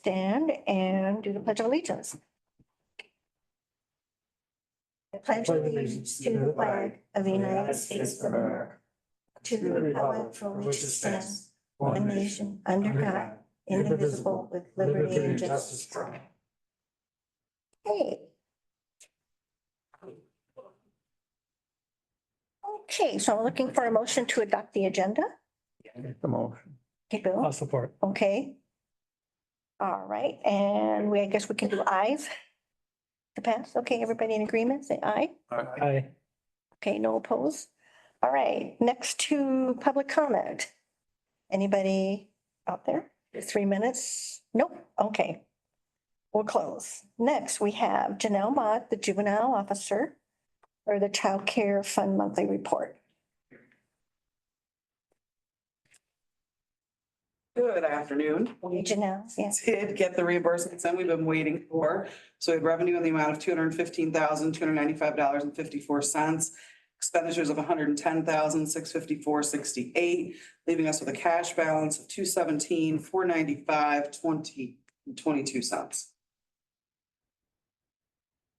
stand and do the Pledge of Allegiance. I pledge allegiance to the flag of the United States of America, to the republic for which it stands, one nation, under God, indivisible, with liberty and justice for all. Hey. Okay, so I'm looking for a motion to adopt the agenda. The motion. Okay, Bill. I'll support. Okay. All right, and I guess we can do ayes to pass. Okay, everybody in agreement, say aye. Aye. Okay, no opposed. All right, next to public comment. Anybody out there? 3 minutes? Nope, okay. We'll close. Next, we have Janelle Mott, the juvenile officer, or the Child Care Fund monthly report. Good afternoon. Hey, Janelle, yes. Did get the reimbursements that we've been waiting for. So we had revenue in the amount of $215,295.54. Expenditures of $110,654.68, leaving us with a cash balance of $217,495.22.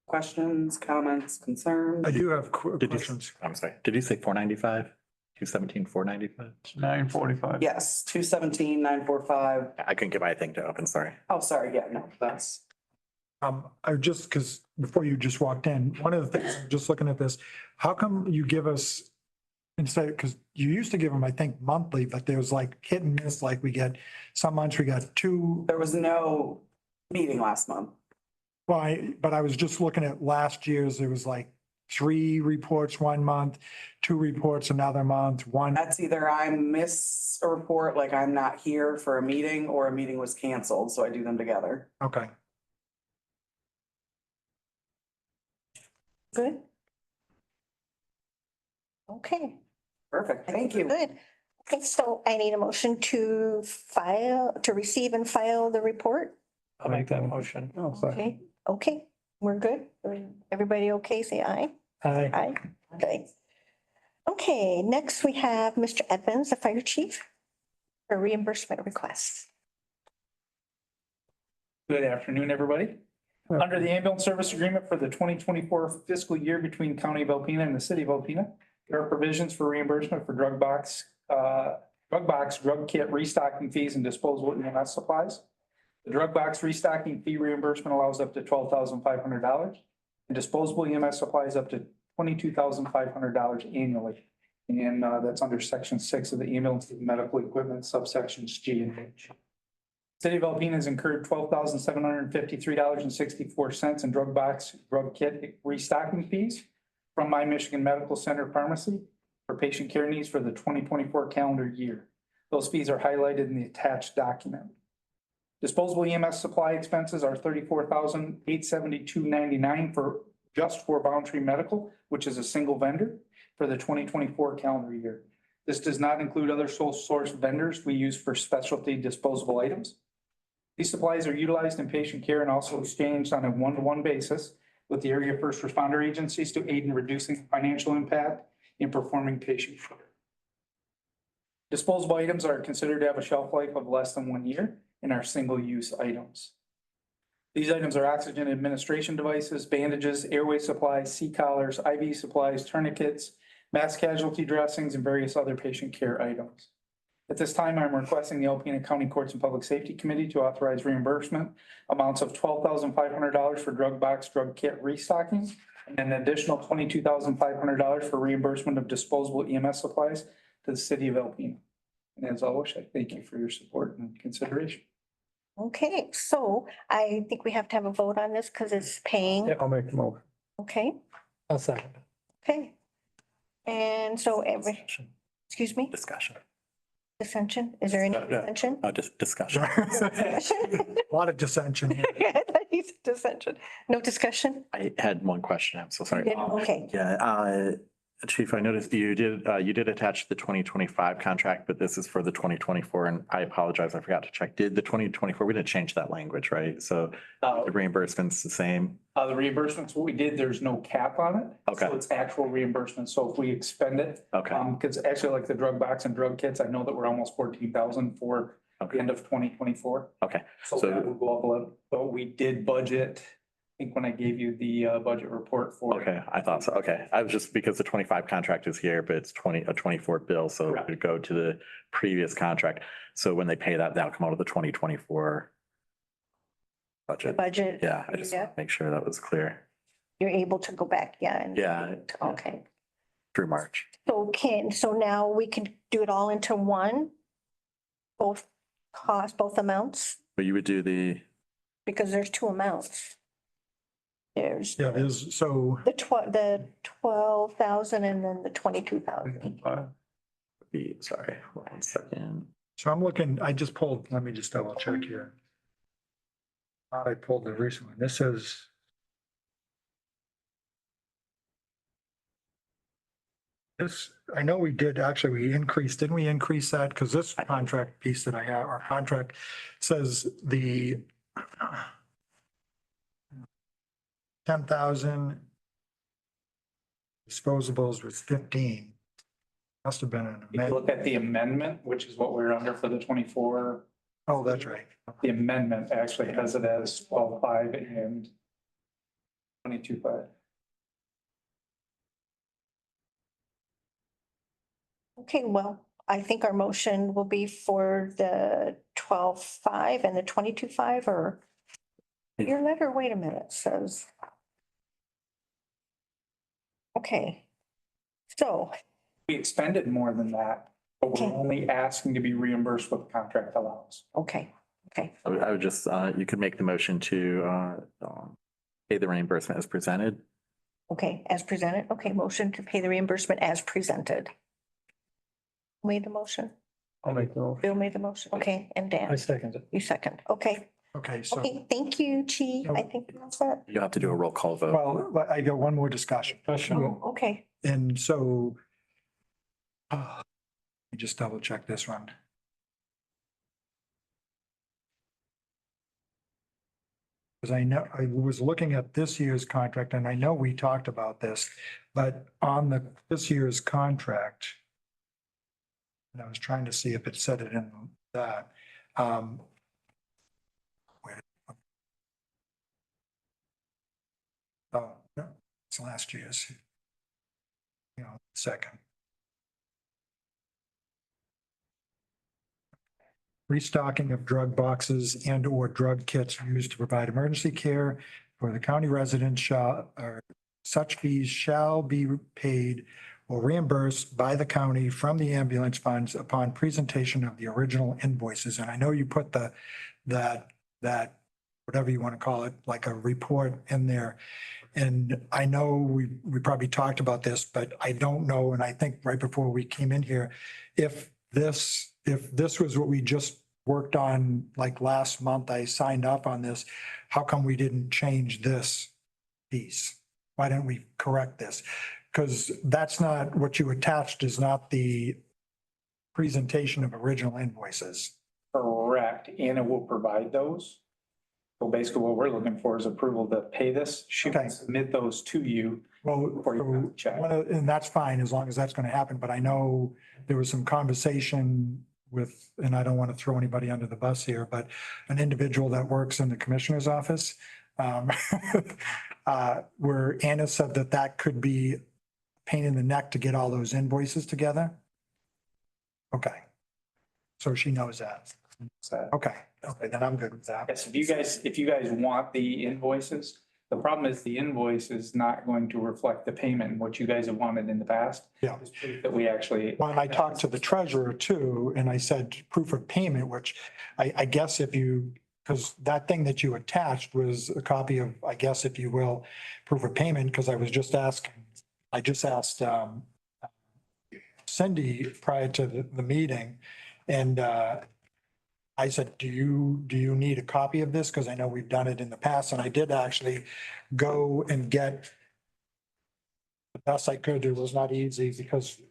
Questions, comments, concerns? I do have Did you- questions. I'm sorry, did you say 495? 217, 495? 9:45. Yes, 217,945. I couldn't get my thing to open, sorry. Oh, sorry, yeah, no, that's. I just, because before you just walked in, one of the things, just looking at this, how come you give us instead, because you used to give them, I think, monthly, but there's like hit and miss, like we get, some months we got two. There was no meeting last month. But I was just looking at last year's, there was like 3 reports 1 month, 2 reports another month, one. That's either I miss a report, like I'm not here for a meeting, or a meeting was canceled, so I do them together. Okay. Good. Okay. Perfect, thank you. Good. Okay, so I need a motion to receive and file the report. I'll make that motion. Oh, sorry. Okay, okay, we're good. Everybody okay? Say aye. Aye. Aye. Okay. Okay, next we have Mr. Evans, the fire chief, for reimbursement request. Good afternoon, everybody. Under the ambulance service agreement for the 2024 fiscal year between County of Alpena and the City of Alpena, there are provisions for reimbursement for drug kit restocking fees and disposable EMS supplies. The drug box restocking fee reimbursement allows up to $12,500 and disposable EMS supplies up to $22,500 annually. And that's under section 6 of the ambulance medical equipment subsections G and H. City of Alpena has incurred $12,753.64 in drug kit restocking fees from My Michigan Medical Center Pharmacy for patient care needs for the 2024 calendar year. Those fees are highlighted in the attached document. Disposable EMS supply expenses are $34,872.99 for Boundary Medical, which is a single vendor for the 2024 calendar year. This does not include other sole source vendors we use for specialty disposable items. These supplies are utilized in patient care and also exchanged on a one-to-one basis with the area first responder agencies to aid in reducing financial impact in performing patient care. Disposable items are considered to have a shelf life of less than 1 year and are single-use items. These items are oxygen administration devices, bandages, airway supplies, C-collars, IV supplies, tourniquets, mass casualty dressings, and various other patient care items. At this time, I'm requesting the Alpena County Courts and Public Safety Committee to authorize reimbursement amounts of $12,500 for drug kit restocking and an additional $22,500 for reimbursement of disposable EMS supplies to the City of Alpena. And as always, I thank you for your support and consideration. Okay, so I think we have to have a vote on this because it's paying. I'll make the motion. Okay, I'll second. okay. And so excuse me, Discussion. dissension? Is there any Yeah. dissension? Just discussion. A lot of dissension here. I thought you said dissension. No discussion? I had one question. I'm so sorry. Okay, Yeah, Chief, I noticed you did attach the 2025 contract, but this is for the 2024, and I apologize, I forgot to check. Did the 2024, we didn't change that language, right? So the reimbursement's the same? The reimbursements, what we did, there's no cap on it. Okay. So it's actual reimbursement. So if we expend it, Okay, because actually like the drug box and drug kits, I know that we're almost 14,000 for the end of 2024. Okay, So So- that will go up a little, but we did budget, I think when I gave you the budget report for. okay, I thought so. Okay, I was just because the 25 contract is here, but it's a 24 bill, so it Correct. would go to the previous contract. So when they pay that, that'll come out of the 2024 The budget. budget. Yeah, I just want to make sure that was clear You're able to go back, yeah. And Yeah. Okay. through March. So now we can do it all into one? Both cost, both amounts? But you would do the, Because there's two amounts. There's Yeah, there's, so the 12,000 and then the 22,000. sorry, 1 second. So I'm looking, I just pulled, let me just double check here. Thought I pulled the recent one. This is. This, I know we did, actually, we increased, didn't we increase that? Because this contract piece that I have, our contract says the 10,000 disposables was 15. Must have been an If you look amendment. at the amendment, which is what we're under for the 24, Oh, that's right. the amendment actually has it as 12.5 and 22.5. Okay, well, I think our motion will be for the 12,500 and the 22,500 or your letter, wait a minute, says. Okay. So, We expended more than that, but we're Okay. only asking to be reimbursed what the contract allows. okay. I would just, you could make the motion to pay the reimbursement as presented. Okay, as presented. Okay, motion to pay the reimbursement as presented. Made the motion. I'll make the. Bill made the motion. Okay, and Dan, second it. you second. Okay, Okay, so, okay, thank you, Chi. I think that's it. You have to do a roll call vote. well, I got one more discussion. Oh, okay, And so. Let me just double check this one. Because I know, I was looking at this year's contract and I know we talked about this, but on this year's contract. And I was trying to see if it said it in that. where- Oh, no, it's last year's. Second. Restocking of drug boxes and or drug kits used to provide emergency care for the county residents such fees shall be paid or reimbursed by the county from the ambulance funds upon presentation of the original invoices. And I know you put that, whatever you want to call it, like a report in there. And I know we probably talked about this, but I don't know, and I think right before we came in here, if this was what we just worked on, like last month, I signed up on this, how come we didn't change this piece? Why didn't we correct this? Because that's not, what you attached is not the presentation of original invoices. Correct, and it will provide those. So basically what we're looking for is approval to pay this. She Okay. can submit those to you. Well, Before you cut the check. and that's fine, as long as that's gonna happen, but I know there was some conversation with, and I don't want to throw anybody under the bus here, but an individual that works in the commissioner's office, where Anna said that could be a pain in the neck to get all those invoices together. Okay. So she knows that. So, Okay, then I'm good with that. yes, if you guys want the invoices, the problem is the invoice is not going to reflect the payment and what you guys have wanted in the past. Yeah. Is proof that we actually. When I talked to the treasurer too, and I said proof of payment, which I guess if you, because that thing that you attached was a copy of, I guess if you will, proof of payment, because I just asked Cindy prior to the meeting, and I said, do you need a copy of this? Because I know we've done it in the past, and I did actually go and get the best I could. It was not easy because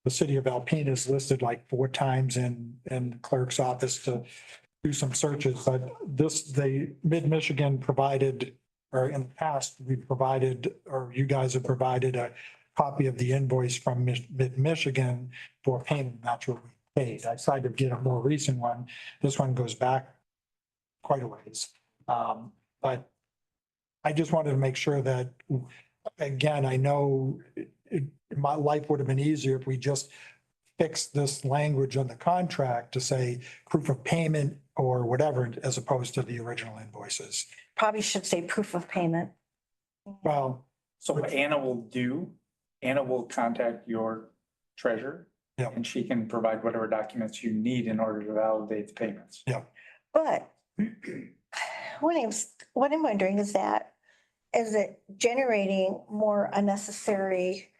the city of Alpena is listed like 4 times in the clerk's office to do some searches, but the Mid-Michigan provided, or in the past, we provided, or you guys have provided a copy of the invoice from Mid-Michigan for payment. That's what we paid. I tried to get a more recent one. This one goes back quite a ways. But I just wanted to make sure that, again, I know my life would have been easier if we just fixed this language on the contract to say proof of payment or whatever, as opposed to the original invoices. Probably should say proof of payment. Well, So what Anna will contact your treasurer. Yeah. And she can provide whatever documents you need in order to validate the payments. But what I'm wondering is it generating more unnecessary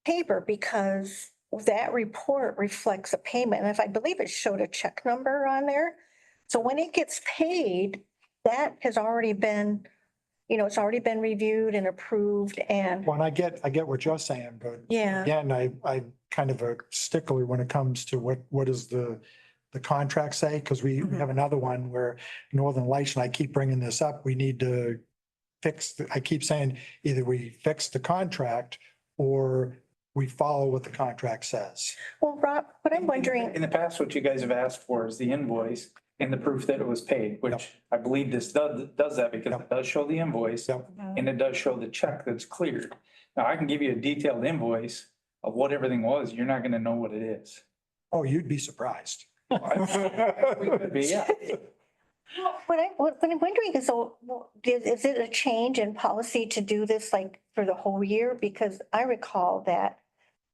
paper because that report reflects a payment, and if I believe it showed a check number on there. So when it gets paid, that has already been, it's already been reviewed and approved and, when I get what you're saying, but yeah, again, I kind of a stickler when it comes to what does the contract say? Because we Mhm. have another one where Northern Lights, and I keep bringing this up, we need to I keep saying either we fix the contract or we follow what the contract says. well, Rob, what I'm wondering, In the past, what you guys have asked for is the invoice and the proof that it was paid, Yep. which I believe this does that because Yep. it does show the invoice Yep. and it does show the check that's cleared. Now, I can give you a detailed invoice of what everything was. You're not gonna know what it is. Oh, you'd be surprised. We could be, yeah. what I'm wondering is, is it a change in policy to do this like for the whole year? Because I recall that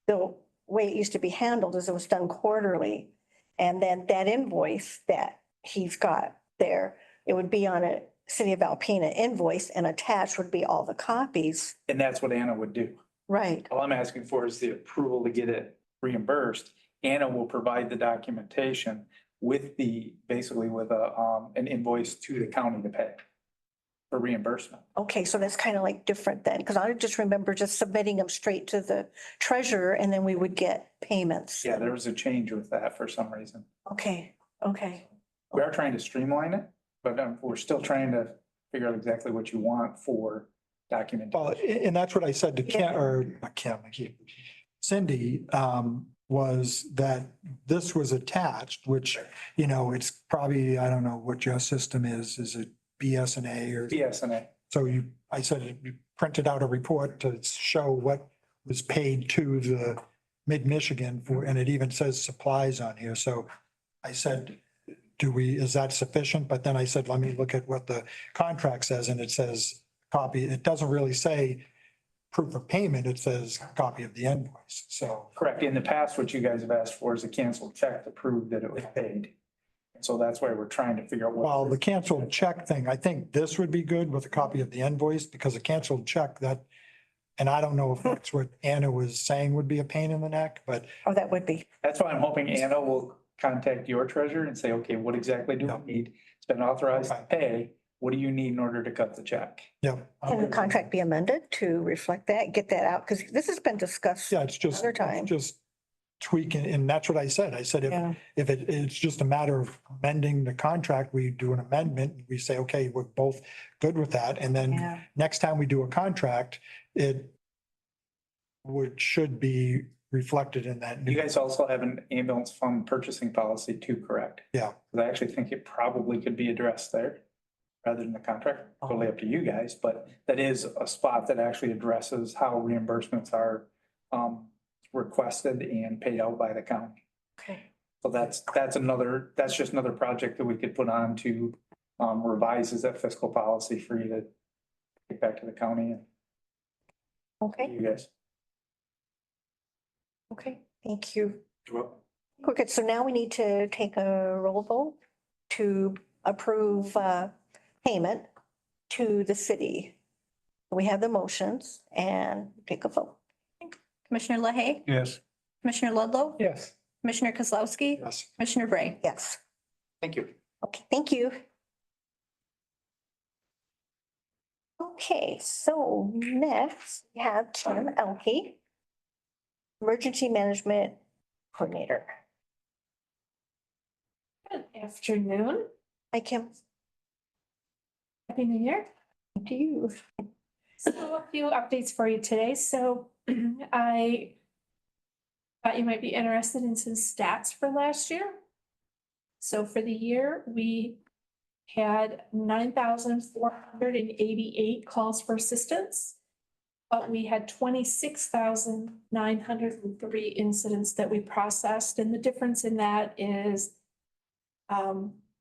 the way it used to be handled is it was done quarterly. And then that invoice that he's got there, it would be on a City of Alpena invoice and attached would be all the copies. And that's what Anna would do. Right. All I'm asking for is the approval to get it reimbursed. Anna will provide the documentation with basically with an invoice to the county to pay for reimbursement. Okay, so that's kind of like different then, because I just remember just submitting them straight to the treasurer and then we would get payments. Yeah, there was a change with that for some reason. Okay. We are trying to streamline it, but we're still trying to figure out exactly what you want for documentation. Well, and that's what I said to Kim, or not Kim, I keep, Cindy, was that this was attached, which, it's probably, I don't know what your system is it BSNA or? BSNA. So I said, you printed out a report to show what was paid to the Mid-Michigan for, and it even says supplies on here. So I said, is that sufficient? But then I said, let me look at what the contract says, and it says copy. It doesn't really say proof of payment. It says copy of the invoice. So, Correct. In the past, what you guys have asked for is a canceled check to prove that it was paid. And so that's why we're trying to figure out what. well, the canceled check thing, I think this would be good with a copy of the invoice, because a canceled check and I don't know if that's what Anna was saying would be a pain in the neck, but Oh, that would be. That's why I'm hoping Anna will contact your treasurer and say, okay, what exactly do we need? It's been authorized to pay. What do you need in order to cut the check? yeah. Can the contract be amended to reflect that, get that out? Because this has been discussed. Yeah, it's just, Another time. just tweaking, and that's what I said. I said, Yeah. if it's just a matter of amending the contract, we do an amendment, we say, okay, we're both good with that, and then Yeah. next time we do a contract, it should be reflected in that. You guys also have an ambulance fund purchasing policy too, correct? Yeah. Because I actually think it probably could be addressed there rather than the contract. Totally up to you guys, but that is a spot that actually addresses how reimbursements are requested and paid out by the county. Okay. So that's just another project that we could put on to revise that fiscal policy for you to get back to the county and Okay, you guys. okay, thank you. Okay, so now we need to take a roll vote to approve payment to the city. We have the motions and take a vote. Commissioner LaHaye, Yes. Commissioner Ludlow, Yes. Commissioner Kozlowski, Yes. Commissioner Bray. Yes. Thank you. Okay, thank you. Okay, so next we have Kim Elke, Emergency Management Coordinator. Good afternoon. Hi, Kim. Happy New Year. To you. So a few updates for you today. So I thought you might be interested in some stats for last year. So for the year, we had 9,488 calls for assistance. But we had 26,903 incidents that we processed, and the difference in that is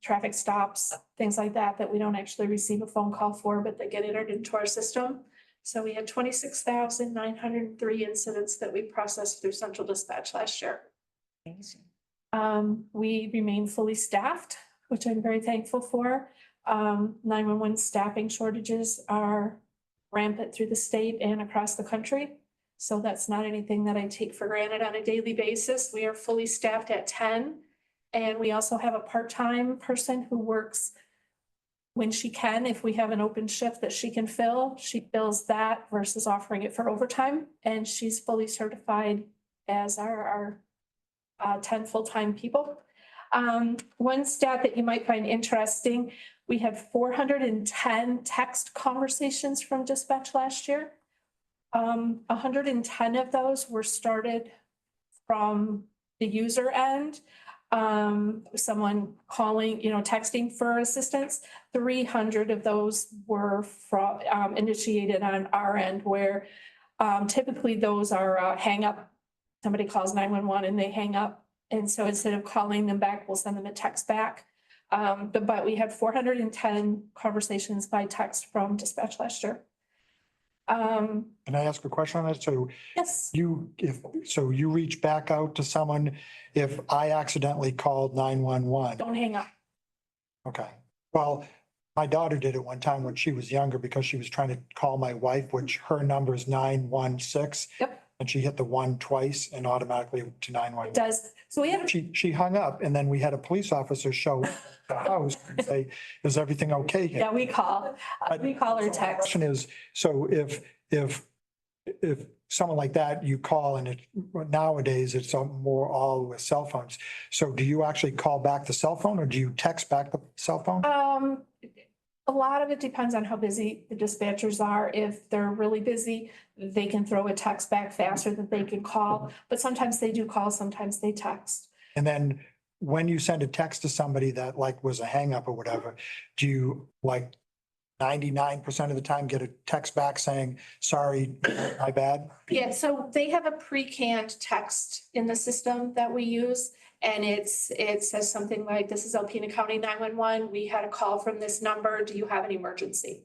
traffic stops, things like that we don't actually receive a phone call for, but they get entered into our system. So we had 26,903 incidents that we processed through central dispatch last year. Amazing. We remain fully staffed, which I'm very thankful for. 911 staffing shortages are rampant through the state and across the country. So that's not anything that I take for granted on a daily basis. We are fully staffed at 10. And we also have a part-time person who works when she can. If we have an open shift that she can fill, she fills that versus offering it for overtime. And she's fully certified as our 10 full-time people. One stat that you might find interesting, we had 410 text conversations from dispatch last year. 110 of those were started from the user end. Someone calling, texting for assistance. 300 of those were from initiated on our end, where typically those are hang up. Somebody calls 911 and they hang up. And so instead of calling them back, we'll send them a text back. But we had 410 conversations by text from dispatch last year. Can I ask a question on that? So Yes, you reach back out to someone if I accidentally called 911. don't hang up. Okay. Well, my daughter did it one time when she was younger because she was trying to call my wife, which her number is 916. Yep. And she hit the one twice and automatically to It 911. does. So we have, She hung up and then we had a police officer show up at the house and say, is everything okay? yeah, we call or text. Question is, so if someone like that, you call and nowadays it's more all with cell phones. So do you actually call back the cell phone or do you text back the cell phone? A lot of it depends on how busy the dispatchers are. If they're really busy, they can throw a text back faster than they can call. But sometimes they do call, sometimes they text. And then when you send a text to somebody that like was a hang up or whatever, do you 99% of the time get a text back saying, sorry, my bad? Yeah, so they have a pre-canned text in the system that we use. And it says something like, this is Alpena County 911. We had a call from this number. Do you have an emergency?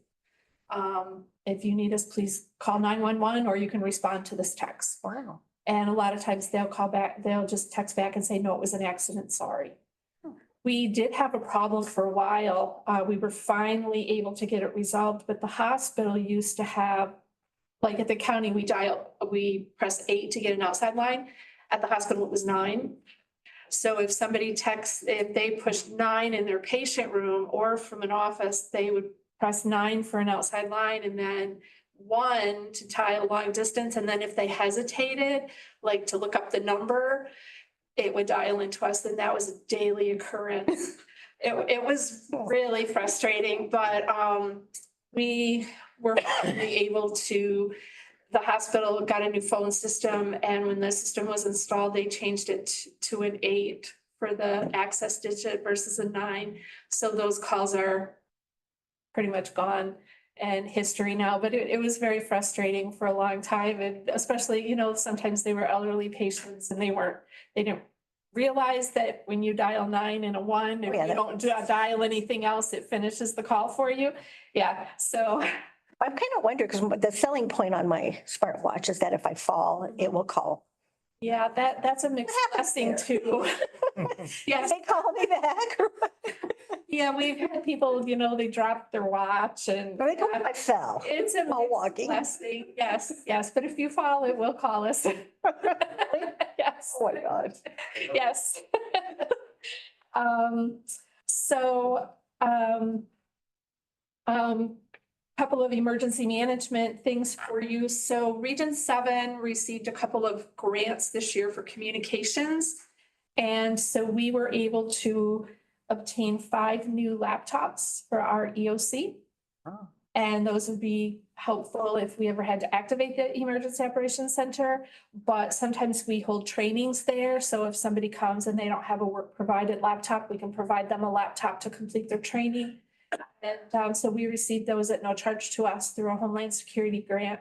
If you need us, please call 911 or you can respond to this text. Wow. And a lot of times they'll call back, they'll just text back and say, no, it was an accident, sorry. We did have a problem for a while. We were finally able to get it resolved, but the hospital used to have, like at the county, we press 8 to get an outside line. At the hospital, it was 9. So if somebody if they pushed 9 in their patient room or from an office, they would press 9 for an outside line and then 1 to dial long distance. And then if they hesitated, like to look up the number, it would dial into us. And that was a daily occurrence. It was really frustrating, but we were finally able to. The hospital got a new phone system, and when the system was installed, they changed it to an 8 for the access digit versus a 9. So those calls are pretty much gone and history now, but it was very frustrating for a long time. And especially, sometimes they were elderly patients and they didn't realize that when you dial 9 and a 1, if you don't dial anything else, it finishes the call for you. Yeah, so. I'm kind of wondering, because the selling point on my smartwatch is that if I fall, it will call. Yeah, that's a mixed blessing too. Yes, They call me back. yeah, we've had people, they drop their watch and. Or they call me if I fell. It's a while mixed walking. blessing. Yes, but if you fall, it will call us. Yes. Oh my God. Yes. So, couple of emergency management things for you. So Region 7 received a couple of grants this year for communications. And so we were able to obtain 5 new laptops for our EOC. Oh. And those would be helpful if we ever had to activate the Emergency Operations Center. But sometimes we hold trainings there, so if somebody comes and they don't have a work provided laptop, we can provide them a laptop to complete their training. And so we received those at no charge to us through a Homeland Security grant.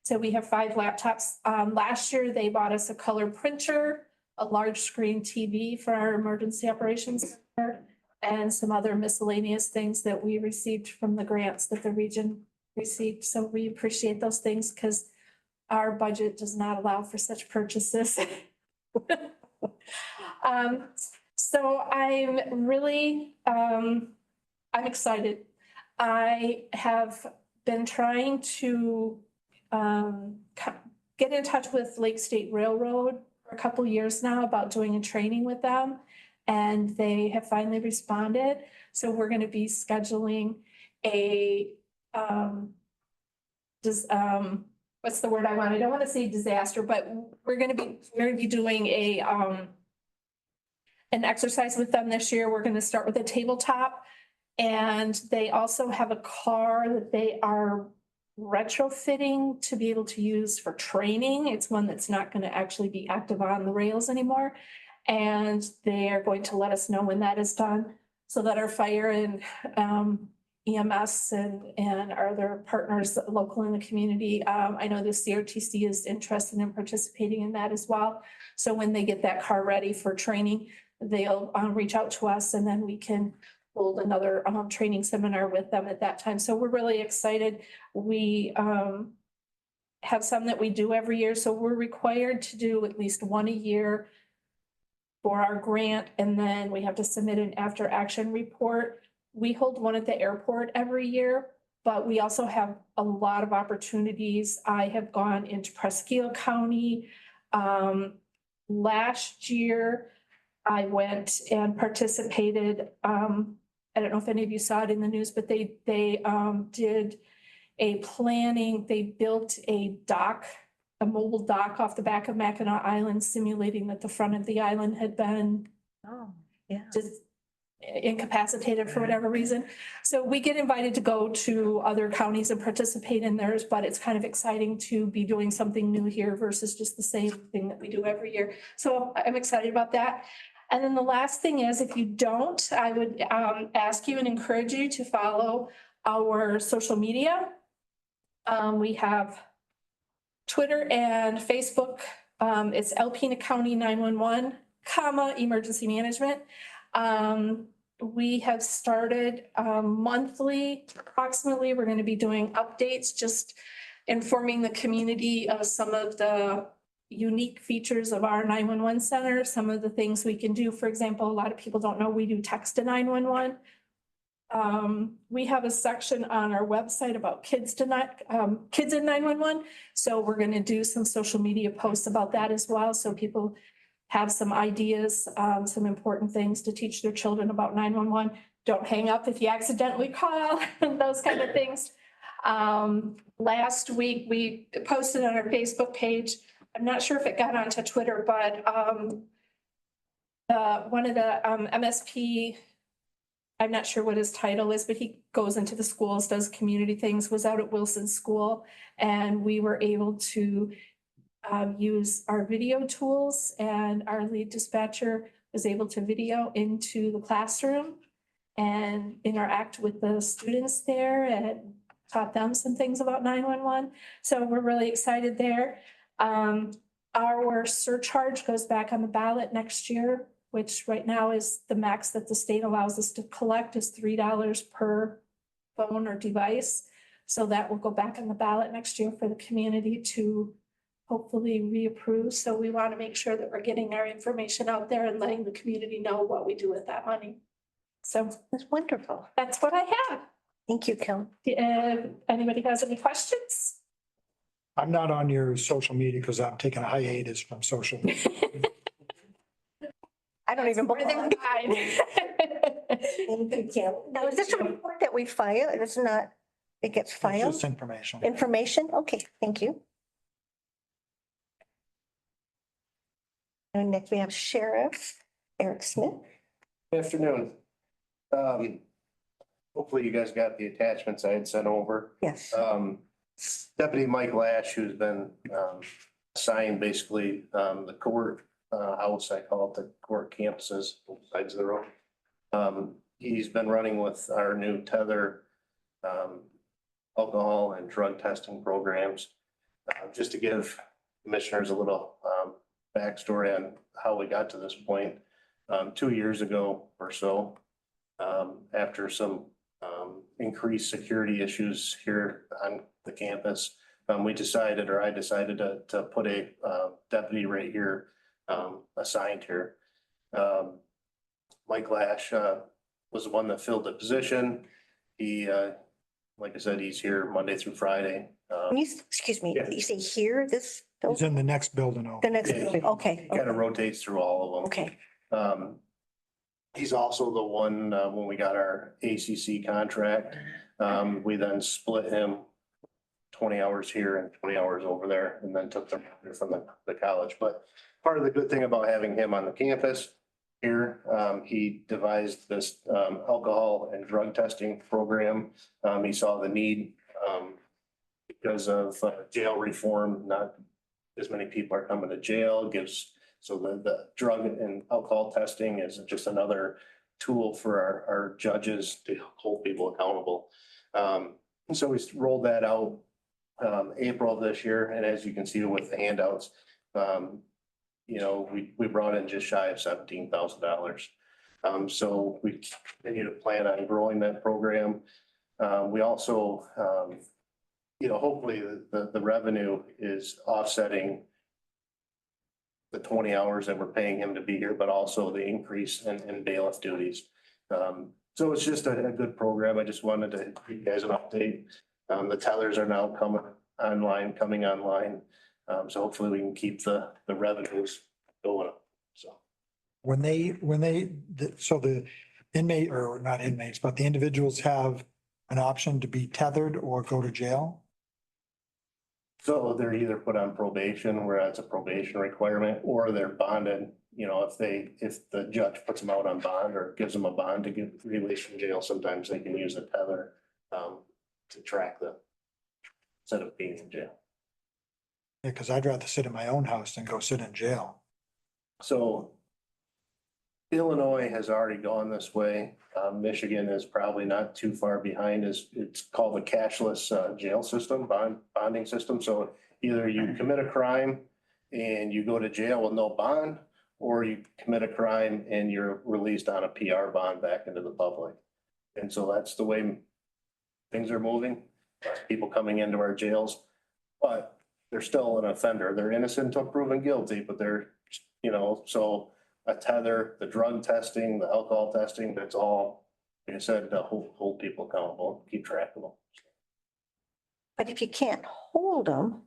So we have 5 laptops. Last year, they bought us a color printer, a large screen TV for our Emergency Operations Center, and some other miscellaneous things that we received from the grants that the region received. So we appreciate those things because our budget does not allow for such purchases. So I'm really, I'm excited. I have been trying to get in touch with Lake State Railroad for a couple years now about doing a training with them. And they have finally responded. So we're gonna be scheduling a, what's the word I want? I don't wanna say disaster, but we're gonna be doing a, an exercise with them this year. We're gonna start with a tabletop. And they also have a car that they are retrofitting to be able to use for training. It's one that's not gonna actually be active on the rails anymore. And they are going to let us know when that is done so that our fire and EMS and our other partners local in the community. I know the CRTC is interested in participating in that as well. So when they get that car ready for training, they'll reach out to us and then we can hold another training seminar with them at that time. So we're really excited. We have some that we do every year. So we're required to do at least one a year for our grant, and then we have to submit an after action report. We hold one at the airport every year, but we also have a lot of opportunities. I have gone into Presque County. Last year, I went and participated. I don't know if any of you saw it in the news, but they did a planning. They built a dock, a mobile dock off the back of Mackinac Island, simulating that the front of the island had been Oh, yeah. just incapacitated for whatever reason. So we get invited to go to other counties and participate in theirs, but it's kind of exciting to be doing something new here versus just the same thing that we do every year. So I'm excited about that. And then the last thing is, if you don't, I would ask you and encourage you to follow our social media. We have Twitter and Facebook. It's Alpena County 911, emergency management. We have started monthly, approximately. We're going to be doing updates, just informing the community of some of the unique features of our 911 center, some of the things we can do. For example, a lot of people don't know we do text to 911. We have a section on our website about kids in 911. So we're going to do some social media posts about that as well. So people have some ideas, some important things to teach their children about 911. Don't hang up if you accidentally call, those kind of things. Last week we posted on our Facebook page. I'm not sure if it got onto Twitter, but one of the MSP, I'm not sure what his title is, but he goes into the schools, does community things, was out at Wilson School, and we were able to use our video tools, and our lead dispatcher was able to video into the classroom and interact with the students there and taught them some things about 911. So we're really excited there. Our surcharge goes back on the ballot next year, which right now is the max that the state allows us to collect is $3 per phone or device. So that will go back on the ballot next year for the community to hopefully reapprove. So we want to make sure that we're getting our information out there and letting the community know what we do with that money. So That's wonderful. that's what I have. Thank you, Kim. Anybody has any questions? I'm not on your social media because I'm taking a hiatus from social. I don't even More than believe. mine. Thank you, Kim. Now, is this a report that we file? It's not, it gets It's filed? just information. Information? Okay, thank you. And next we have Sheriff Eric Smith. Afternoon. hopefully you guys got the attachments I had sent over. Yes. Deputy Mike Lash, who's been assigned basically the court house, I call it the court campuses, both sides of the road. He's been running with our new tether alcohol and drug testing programs. Just to give commissioners a little backstory on how we got to this point. 2 years ago or so, after some increased security issues here on the campus, I decided to put a deputy right here assigned here. Mike Lash was the one that filled the position. He, like I said, he's here Monday through Friday. Excuse me, Yeah. you say here, this, He's in the next building over. the next, Yeah. building? Okay, Kind of rotates through all of them. okay, He's also the one, when we got our ACC contract, we then split him 20 hours here and 20 hours over there, and then took them from the college. But part of the good thing about having him on the campus here, he devised this alcohol and drug testing program. He saw the need because of jail reform, not as many people are coming to jail, so the drug and alcohol testing is just another tool for our judges to hold people accountable. So we rolled that out April of this year, and as you can see with the handouts, we brought in just shy of $17,000. So we continue to plan on growing that program. We also, hopefully the revenue is offsetting the 20 hours that we're paying him to be here, but also the increase in bailiff duties. So it's just a good program. I just wanted to give you guys an update. The tethers are now coming online. So hopefully we can keep the revenues going up, so. So the inmate, or not inmates, but the individuals have an option to be tethered or go to jail? So they're either put on probation, where that's a probation requirement, or they're bonded. If the judge puts them out on bond or gives them a bond to get released from jail, sometimes they can use a tether to track them instead of being in jail. Yeah, because I'd rather sit in my own house than go sit in jail. So Illinois has already gone this way. Michigan is probably not too far behind. It's called the cashless jail system, bonding system. So either you commit a crime and you go to jail with no bond, or you commit a crime and you're released on a PR bond back into the public. And so that's the way things are moving. People coming into our jails, but they're still an offender. They're innocent until proven guilty, but they're, so a tether, the drug testing, the alcohol testing, that's all, like I said, to hold people accountable, keep track of them. but if you can't hold them,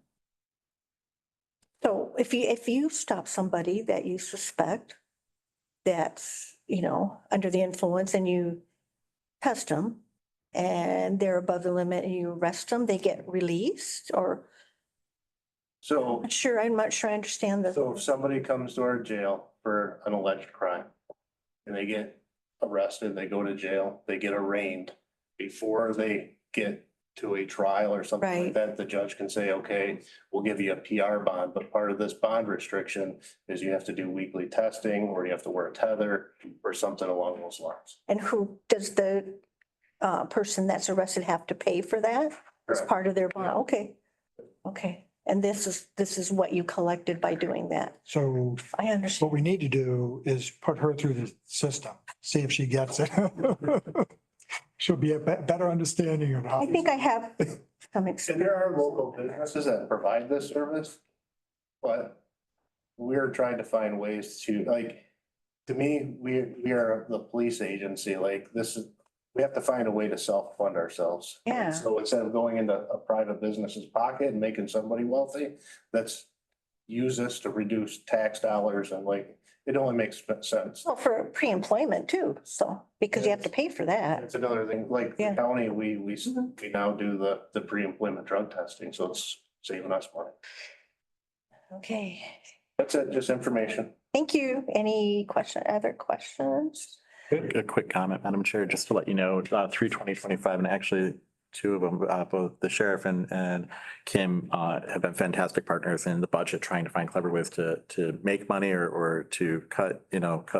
so if you stop somebody that you suspect that's, under the influence, and you test them and they're above the limit and you arrest them, they get released, or? So, I'm not sure I understand so if somebody comes to our jail for an alleged crime and they get arrested, they go to jail, they get arraigned before they get to a trial or something like Right. that, the judge can say, okay, we'll give you a PR bond, but part of this bond restriction is you have to do weekly testing, or you have to wear a tether or something along those lines. And who does the person that's arrested have to pay for that? As Correct. part of their bond? Okay. Okay. And this is what you collected by doing that. So I understand. what we need to do is put her through the system, see if she gets it. She'll be a better understanding of how. I think I have some And experience. there are local businesses that provide this service, but we're trying to find ways to, to me, we are the police agency, we have to find a way to self-fund ourselves. Yeah. So instead of going into a private business's pocket and making somebody wealthy, let's use this to reduce tax dollars, and it only makes sense. Well, for pre-employment too, so, because you have to pay for that. That's another thing, the Yeah. county, we now do the pre-employment drug testing, so it's saving us money. Okay, That's it, just information. thank you. Any other questions? A quick comment, Madam Chair, just to let you know, through 2025, and actually two of them, both the sheriff and Kim, have been fantastic partners in the budget, trying to find clever ways to make money or to cut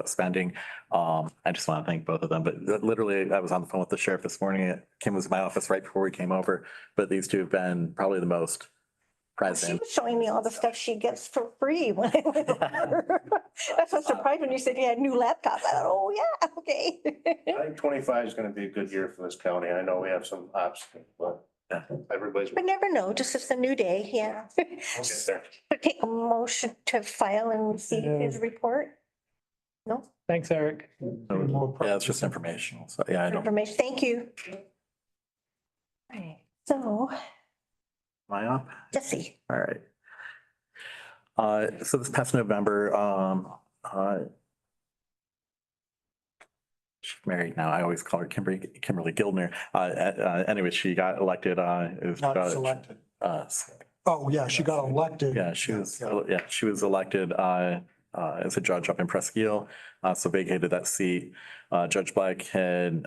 spending. I just want to thank both of them, but literally I was on the phone with the sheriff this morning. Kim was in my office right before we came over, but these two have been probably the most She present. was showing me all the stuff she gets for free when I went over. I was so surprised when you said you had new laptops. I thought, oh, yeah, okay. I think 25 is gonna be a good year for this county. I know we have some obstacles, but everybody's. But never know, just it's a new day, yeah. We'll get there. Take a motion to file and receive his report. No Thanks, Eric. Yeah, it's just informational. So yeah, I don't, am information, thank you. Right, so I up? Jesse, All right. So this past November, she's married now. I always call her Kimberly Gildner. Anyway, she got elected, as Not judge. selected. Uh, Oh, yeah, she got elected. yeah, she was elected, as a judge up in Presque Isle, so vacated that seat. Judge Black had,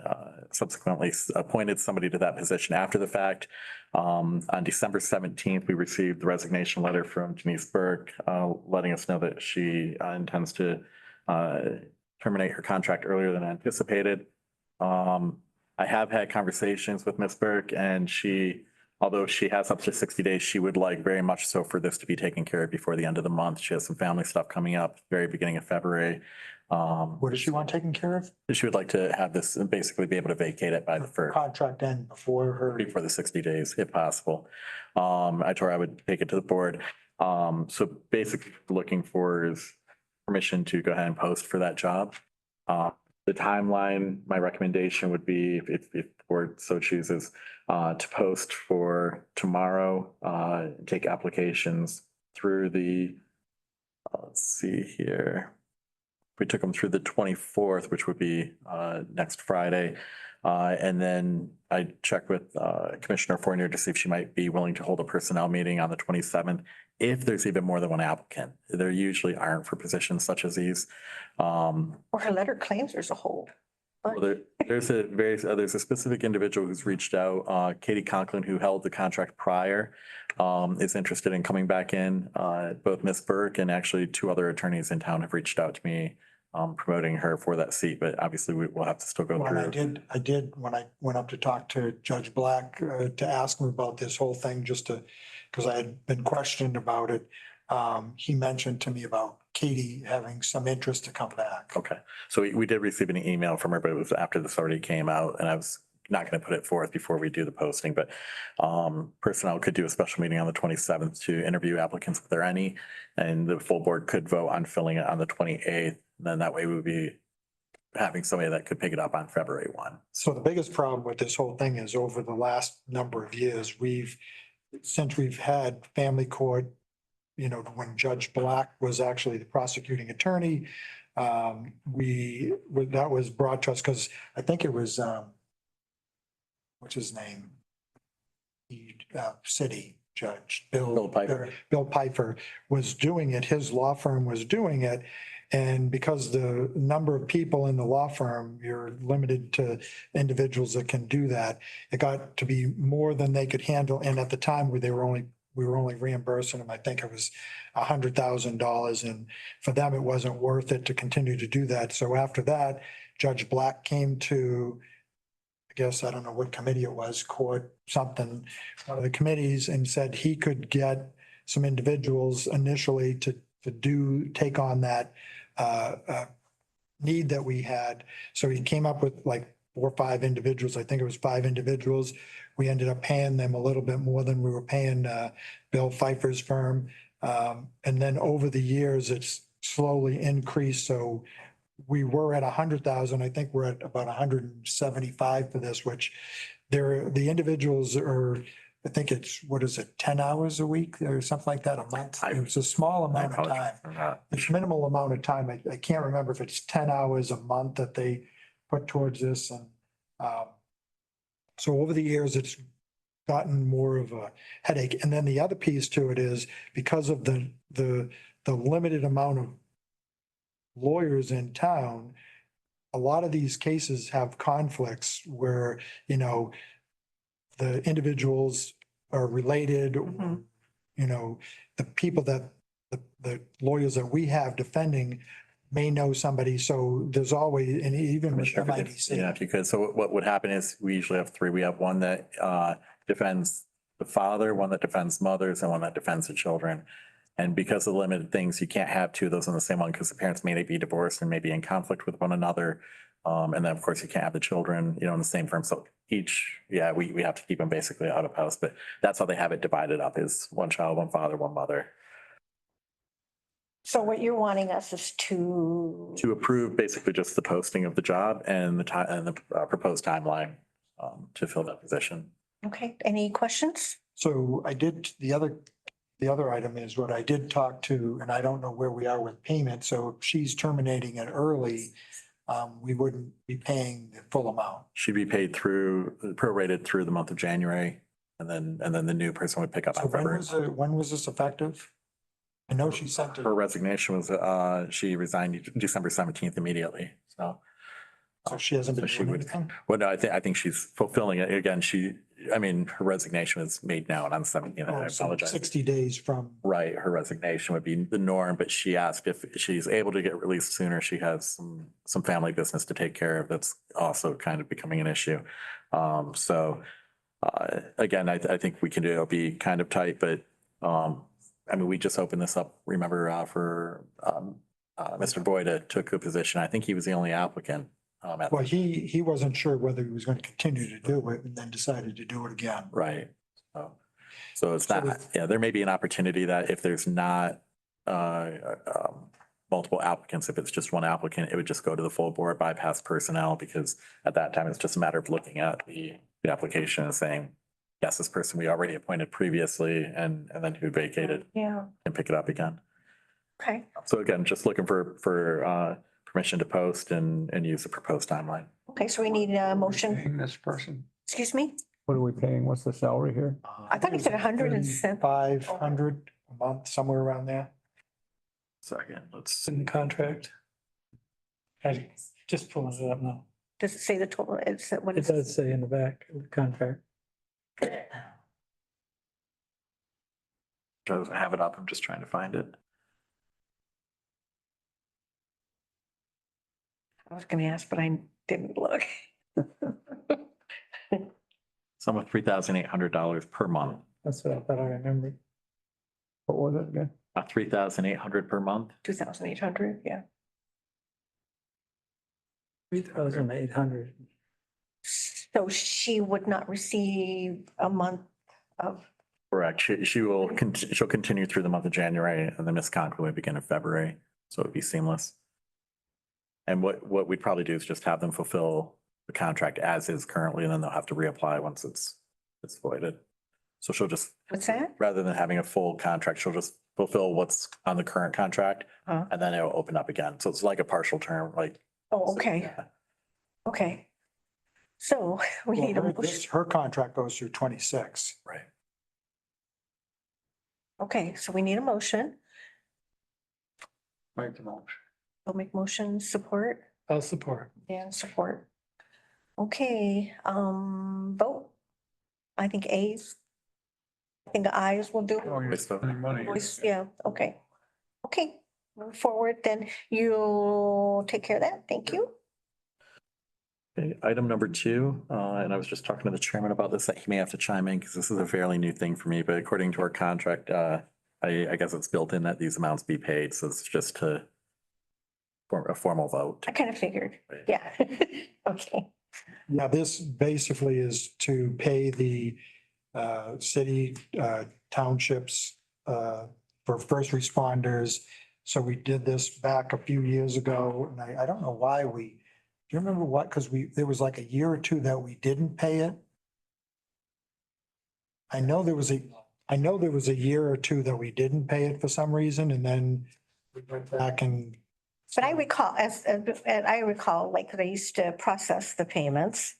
subsequently appointed somebody to that position after the fact. On December 17th, we received the resignation letter from Denise Burke, letting us know that she intends to terminate her contract earlier than anticipated. I have had conversations with Ms. Burke, and although she has up to 60 days, she would like very much so for this to be taken care of before the end of the month. She has some family stuff coming up, very beginning of February. What does she want taken care of? She would like to have this and basically be able to vacate it by the first. Contract end before The 60 days, if possible. I told her I would take it to the board. So basically looking for is permission to go ahead and post for that job. The timeline, my recommendation would be if the board so chooses, to post for tomorrow, take applications through let's see here. We took them through the 24th, which would be next Friday. And then I checked with Commissioner Fournier to see if she might be willing to hold a personnel meeting on the 27th. If there's even more than one applicant, there usually aren't for positions such as these. or her letter claims there's a whole. Well, there's a specific individual who's reached out, Katie Conklin, who held the contract prior, is interested in coming back in. Both Ms. Burke and actually two other attorneys in town have reached out to me, promoting her for that seat, but obviously we will have to still go When through. I did, when I went up to talk to Judge Black, to ask him about this whole thing, because I had been questioned about it. He mentioned to me about Katie having some interest to come back. Okay, so we did receive an email from her, but it was after this already came out, and I was not going to put it forth before we do the posting, but personnel could do a special meeting on the 27th to interview applicants if there are any, and the full board could vote on filling it on the 28th. Then that way we would be having somebody that could pick it up on February 1. So the biggest problem with this whole thing is over the last number of years, since we've had family court, when Judge Black was actually the prosecuting attorney, that was brought to us because I think it was, what's his name? The city judge, Bill Piper. Bill Piper was doing it. His law firm was doing it. And because the number of people in the law firm, you're limited to individuals that can do that. It got to be more than they could handle. And at the time we were only reimbursing them, I think it was $100,000. And for them, it wasn't worth it to continue to do that. So after that, Judge Black came to, I guess, I don't know what committee it was, court, something, one of the committees, and said he could get some individuals initially to take on that need that we had. So he came up with like 4 or 5 individuals. I think it was 5 individuals. We ended up paying them a little bit more than we were paying Bill Pfeiffer's firm. And then over the years, it's slowly increased. So we were at 100,000. I think we're at about 175 for this, which the individuals are, I think it's, 10 hours a week or something like that, a month? It's a small amount of time. It's minimal amount of time. I can't remember if it's 10 hours a month that they put towards this. And so over the years, it's gotten more of a headache. And then the other piece to it is because of the limited amount of lawyers in town, a lot of these cases have conflicts where, you know, the individuals are related, or, Mhm. you know, the people that, the lawyers that we have defending may know somebody, so there's always, and even with Commissioner, if you could- MIDC. yeah, if you could. So what would happen is we usually have three. We have one that defends the father, one that defends mothers, and one that defends the children. And because of limited things, you can't have two of those in the same one because the parents may be divorced and may be in conflict with one another. And then, of course, you can't have the children, you know, in the same firm. So each, yeah, we have to keep them basically out of house, but that's how they have it divided up, is one child, one father, one mother. So what you're wanting us is to. To approve basically just the posting of the job and the time and the proposed timeline to fill that position. Okay, any questions? So I did, the other item is what I did talk to, and I don't know where we are with payment, so if she's terminating it early, we wouldn't be paying the full amount. She'd be paid through, prorated through the month of January, and then the new person would pick up So on February. when was this effective? I know she sent Her it, resignation was, she resigned December 17th immediately, so. so she hasn't been So she doing would- anything? Well, no, I think she's fulfilling it. Again, her resignation was made now and on 17th. I Oh, so apologize. 60 days from, Right, her resignation would be the norm, but she asked if she's able to get released sooner. She has some family business to take care of. That's also kind of becoming an issue. Again, I think we can do, it'll be kind of tight, but, I mean, we just opened this up, remember, for, Mr. Boyd took a position. I think he was the only applicant. well, he wasn't sure whether he was going to continue to do it and then decided to do it again. Right. So it's So not, with- yeah, there may be an opportunity that if there's not multiple applicants, if it's just one applicant, it would just go to the full board, bypass personnel, because at that time, it's just a matter of looking at the application and saying, yes, this person we already appointed previously, and then who vacated Yeah, and pick it up again. okay. So again, just looking for permission to post and use the proposed timeline. Okay, so we need a motion. Paying this person, Excuse me? what are we paying? What's the salary here? I thought he said 107. 500 a month, somewhere around there. Second, let's. In the contract. I just pulling it up now. Does it say the total? It's what It is does say in the back of the contract. Doesn't have it up. I'm just trying to find it. I was gonna ask, but I didn't look. Sum of $3,800 per month. That's what I thought I remembered. What was it again? 3,800 per month. 2,800, yeah. 3,800. So she would not receive a month of, Correct. She'll continue through the month of January, and then Ms. Conklin would begin in February, so it'd be seamless. And what we'd probably do is just have them fulfill the contract as is currently, and then they'll have to reapply once it's voided. So she'll just, what's that? rather than having a full contract, she'll just fulfill what's on the current contract, Huh? and then it'll open up again. So it's like a partial term, like. Oh, okay, Yeah. okay. So we need a Well, motion. her contract goes through 26. Right. Okay, so we need a motion. Make the motion. We'll make motion, support, I'll support. and support. Okay, vote. I think A's. I think ayes will do. Oh, you're Waste of- spending money. Voice, yeah, okay. Okay, move forward, then you'll take care of that. Thank you. Okay, item number 2, and I was just talking to the chairman about this, that he may have to chime in because this is a fairly new thing for me, but according to our contract, I guess it's built in that these amounts be paid, so it's just to form a formal vote. I kind of figured, yeah. Okay, Yeah, this basically is to pay the city townships for first responders. So we did this back a few years ago, and I don't know why do you remember what? Because there was like a year or two that we didn't pay it. I know there was a year or two that we didn't pay it for some reason, and then we went back and. but I recall, and I recall, like, 'cause I used to process the payments,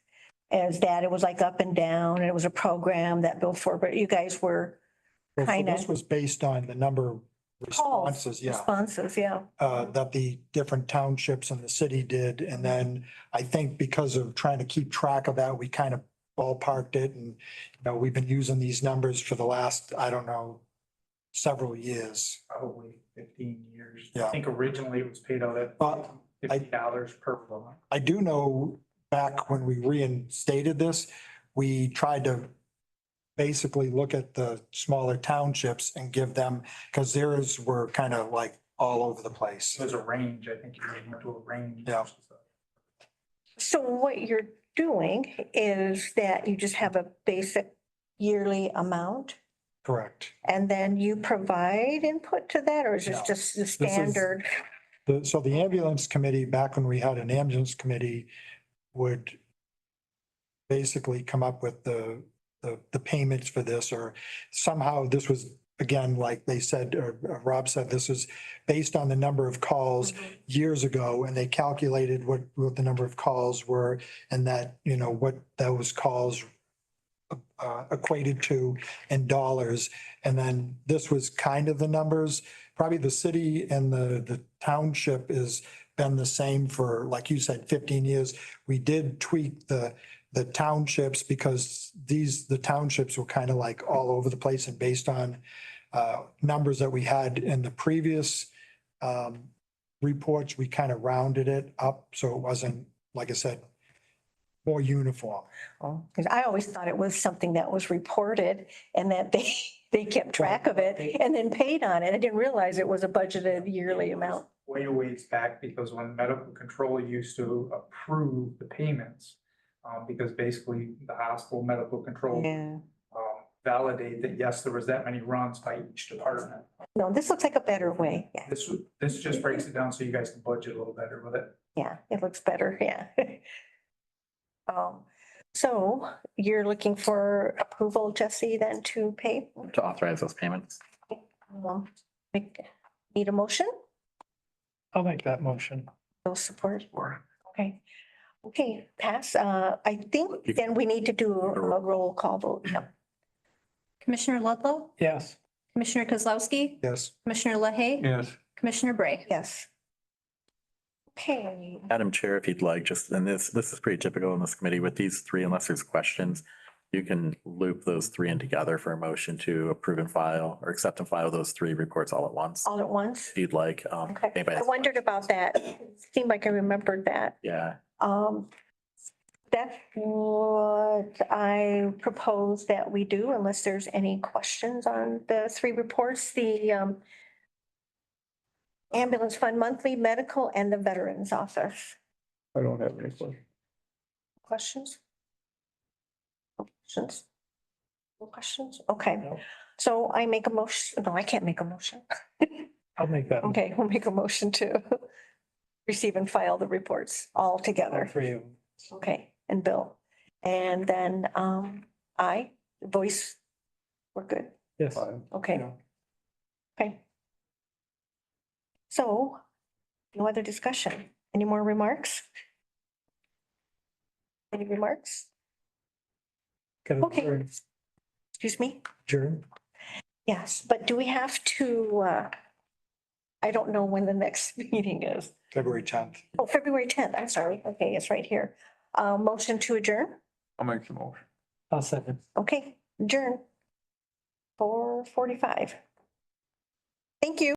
as that it was like up and down, and it was a program that billed for, but you guys were Well, so Kinda. this was based on the number Calls, responses, yeah. Responses, yeah. That the different townships and the city did. And then I think because of trying to keep track of that, we kind of ballparked it and, we've been using these numbers for the last, I don't know, several years. Probably 15 years. Yeah. I think originally it was paid out at But $50 per month. I do know back when we reinstated this, we tried to basically look at the smaller townships and give them, because theirs were kind of like all over the place. There's a range, I think you went to a range. Yeah. So what you're doing is that you just have a basic yearly amount Correct. and then you provide input to that, or is this No. just the is- standard? So the ambulance committee, back when we had an ambulance committee, would basically come up with the payments for this, or somehow this was, again, like they said, or Rob said, this is based on the number of calls years ago, and they calculated what the number of calls were, and that, what those calls equated to in dollars. And then this was kind of the numbers. Probably the city and the township has been the same for, like you said, 15 years. We did tweak the townships because the townships were kind of like all over the place and based on numbers that we had in the previous reports, we kind of rounded it up. So it wasn't, like I said, more uniform. Because I always thought it was something that was reported and that they kept track of it and then paid on it. I didn't realize it was a budgeted yearly amount. Way a ways back, because when medical control used to approve the payments, because basically the hospital medical control Yeah. validate that, yes, there was that many runs by each department. No, this looks like a better way. Yeah, This just breaks it down so you guys can budget a little better with it. yeah, it looks better. Yeah. So you're looking for approval, Jesse, then to pay? To authorize those payments. Need a motion? I'll make that motion. No support? Okay. Okay, pass. I think then we need to do a roll call vote. Yep. Commissioner Ludlow, Yes. Commissioner Kozlowski, Yes. Commissioner LaHaye, Yes. Commissioner Bray. Yes. Okay, Madam Chair, if you'd like, just, and this is pretty typical in this committee with these three, unless there's questions, you can loop those three in together for a motion to approve and file or accept and file those three reports all at once. all at once? If you'd like. Okay, anybody I has wondered about that. Seemed like I remembered that. Yeah, That's what I propose that we do unless there's any questions on the three reports, the ambulance fund monthly, medical, and the veterans office. I don't have any questions. Questions? No questions? No questions? Okay, No. so I make a motion, no, I can't make a motion. I'll make that. Okay, we'll make a motion to receive and file the reports all All together. three of them. Okay, and Bill. And then I, voice, we're good. Yes. Fine. Okay, Yeah. okay. So, no other discussion. Any more remarks? Any remarks? Can I Okay. adjourn? Excuse me? Adjourn? Yes, but do we have to, I don't know when the next meeting is. February 10th. Oh, February 10th, I'm sorry. Okay, it's right here. Motion to adjourn? I'll make the motion. I'll second. Okay, adjourn. 4:45. Thank you.